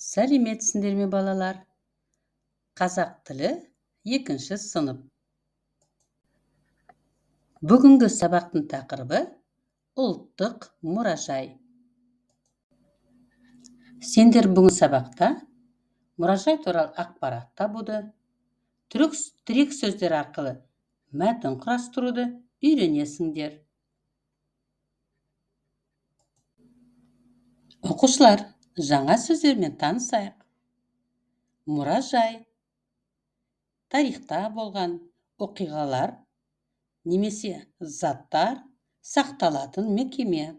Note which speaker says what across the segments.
Speaker 1: Сәлеметсіңдер ме балалар? Қазақ тілі 2 сынып. Бүгінгі сабақтың тақырыбы ұлттық мұражай. Сендер бүгін сабақта мұражай туралы ақпарат табуды, тірек сөздер арқылы мәтін құрастыруды үйренесіңдер. Оқушылар, жаңа сөздермен танысайық. Мұражай, тарихта болған оқиғалар немесе заттар сақталатын мекеме.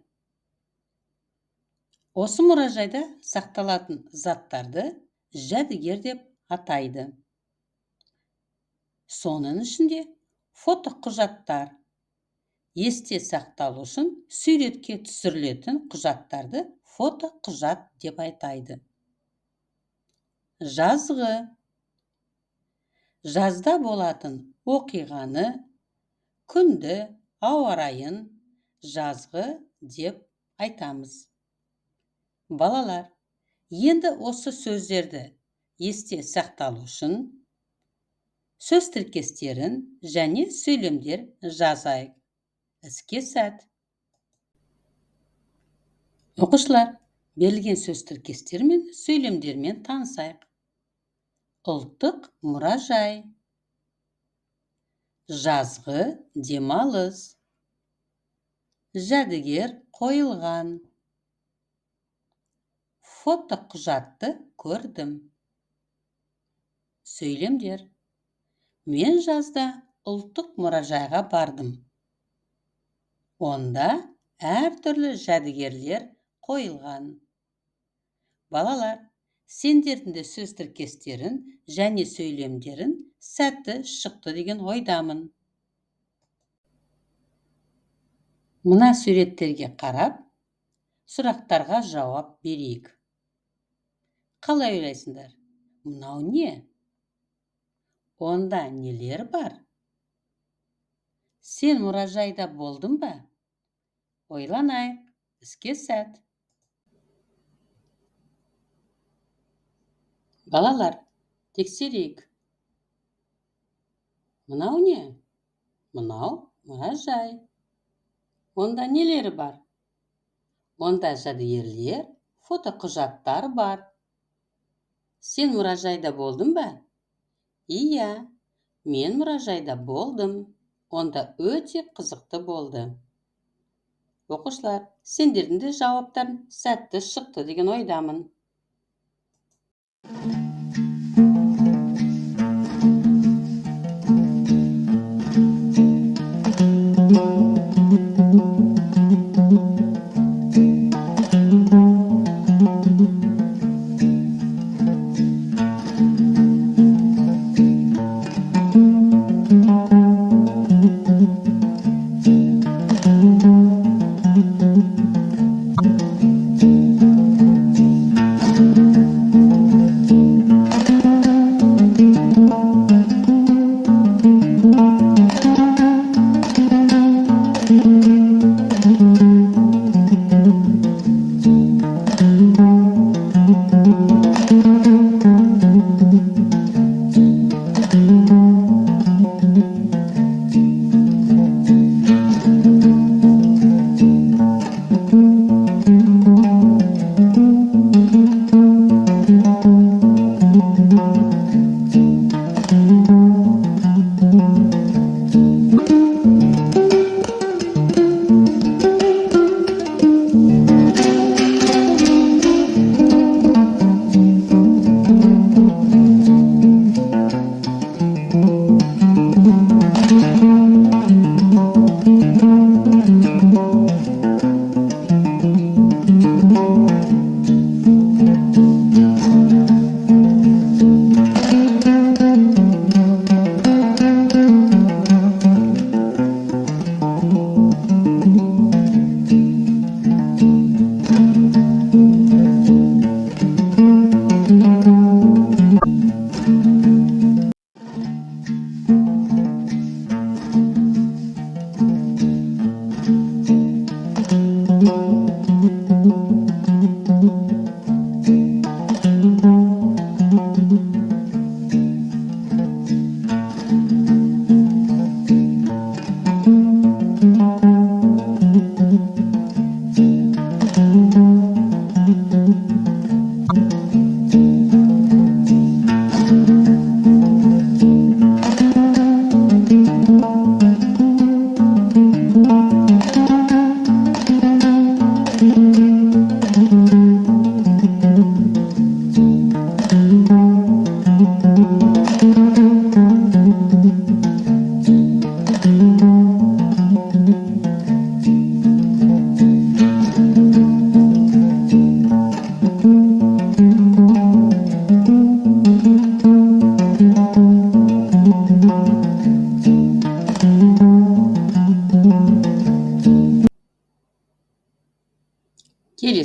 Speaker 1: Осы мұражайда сақталатын заттарды жәдігер деп атайды. Соның ішінде фотоқұжаттар, есте сақталу үшін суретке түсірілетін құжаттарды фотоқұжат деп айтайды. Жазғы, жазда болатын оқиғаны, күнді, ауа райын жазғы деп айтамыз. Балалар, енді осы сөздерді есте сақталу үшін сөз тіркестерін және сөйлемдер жазайық. Іске сәт. Оқушылар, берілген сөз тіркестер мен сөйлемдермен танысайық. Ұлттық мұражай. Жазғы демалыс. Жәдігер қойылған. Фотоқұжатты көрдім. Сөйлемдер. Мен жазда ұлттық мұражайға бардым. Онда әртүрлі жәдігерлер қойылған. Балалар, сендердің де сөз тіркестерін және сөйлемдерін сәтті шықты деген ойдамын. Мына суреттерге қарап, сұрақтарға жауап берейік. Қалай ойлайсыңдар? Мынау не? Онда нелер бар? Сен мұражайда болдың ба? Ойланайық, іске сәт. Балалар, тексерейік. Мынау не? Мынау мұражай. Онда нелері бар? Онда жәдігерлер, фотоқұжаттар бар. Сен мұражайда болдың ба? Иә, мен мұражайда болдым. Онда өте қызықты болды. Оқушылар, сендердің де жауаптарын сәтті шықты деген ойдамын.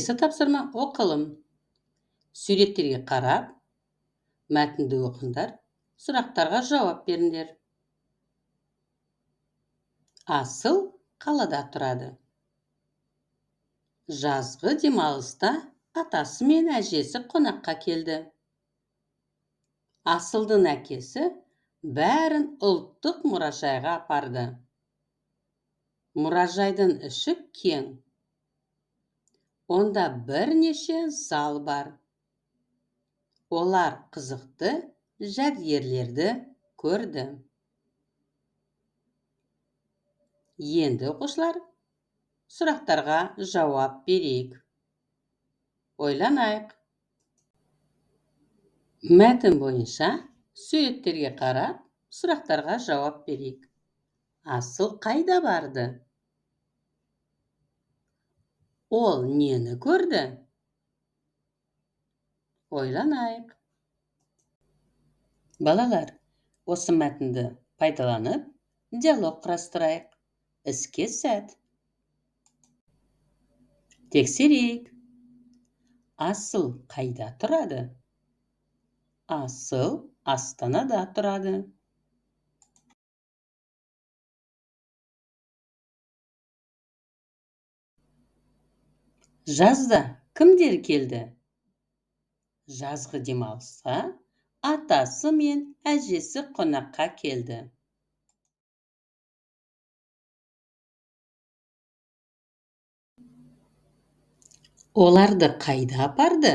Speaker 1: Келесі тапсырма оқылым. Суреттерге қарап, мәтінді оқыңдар, сұрақтарға жауап беріңдер. Асыл қалада тұрады. Жазғы демалыста атасы мен әжесі қонаққа келді. Асылдың әкесі бәрін ұлттық мұражайға апарды. Мұражайдың іші кең. Онда бірнеше зал бар. Олар қызықты жәдігерлерді көрді. Енді оқушылар, сұрақтарға жауап берейік. Ойланайық. Мәтін бойынша суреттерге қарап, сұрақтарға жауап берейік. Асыл қайда барды? Ол нені көрді? Ойланайық. Балалар, осы мәтінді пайдаланып, диалог құрастырайық. Іске сәт. Тексерейік. Асыл қайда тұрады? Асыл Астанада тұрады. Жазда кімдер келді? Жазғы демалысқа атасы мен әжесі қонаққа келді. Оларды қайда апарды?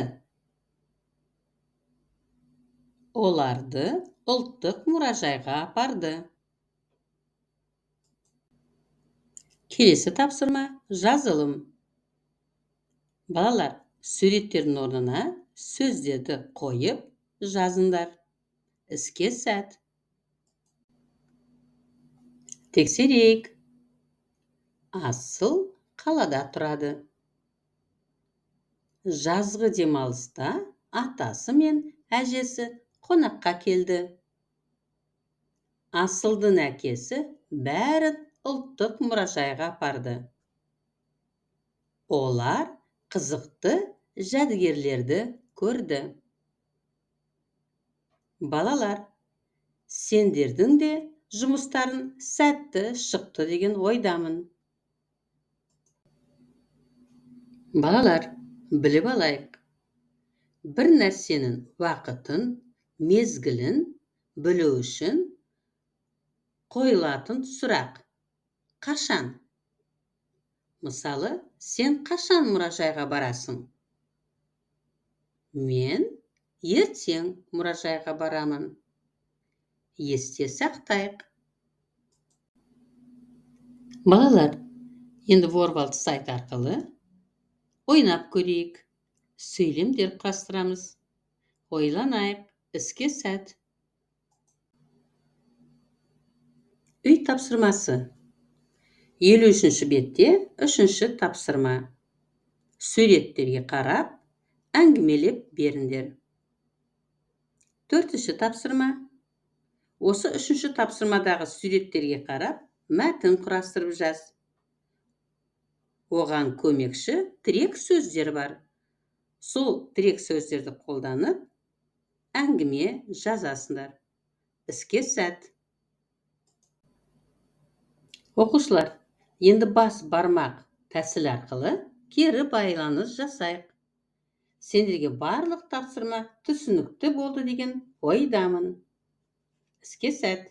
Speaker 1: Оларды ұлттық мұражайға апарды. Келесі тапсырма жазылым. Балалар, суреттердің орнына сөздерді қойып жазыңдар. Іске сәт. Тексерейік. Асыл қалада тұрады. Жазғы демалыста атасы мен әжесі қонаққа келді. Асылдың әкесі бәрін ұлттық мұражайға апарды. Олар қызықты жәдігерлерді көрді. Балалар, сендердің де жұмыстарын сәтті шықты деген ойдамын. Балалар, біліп алайық. Бір нәрсенің уақытын, мезгілін білу үшін қойылатын сұрақ. Қашан? Мысалы, сен қашан мұражайға барасың? Мен ертең мұражайға барамын. Есте сақтайық. Балалар, енді ворвалд сайт арқылы ойнап көрейік. Сөйлемдер құрастырамыз. Ойланайық. Іске сәт. Үй тапсырмасы. 53-ші бетте 3-ші тапсырма. Суреттерге қарап, әңгімелеп беріңдер. 4-ші тапсырма. Осы 3-ші тапсырмадағы суреттерге қарап, мәтін құрастырып жаз. Оған көмекші тірек сөздер бар. Сол тірек сөздерді қолданып, әңгіме жазасыңдар. Іске сәт. Оқушылар, енді бас бармақ тәсіл арқылы кері байланыс жасайық. Сендерге барлық тапсырма түсінікті болды деген ойдамын. Іске сәт.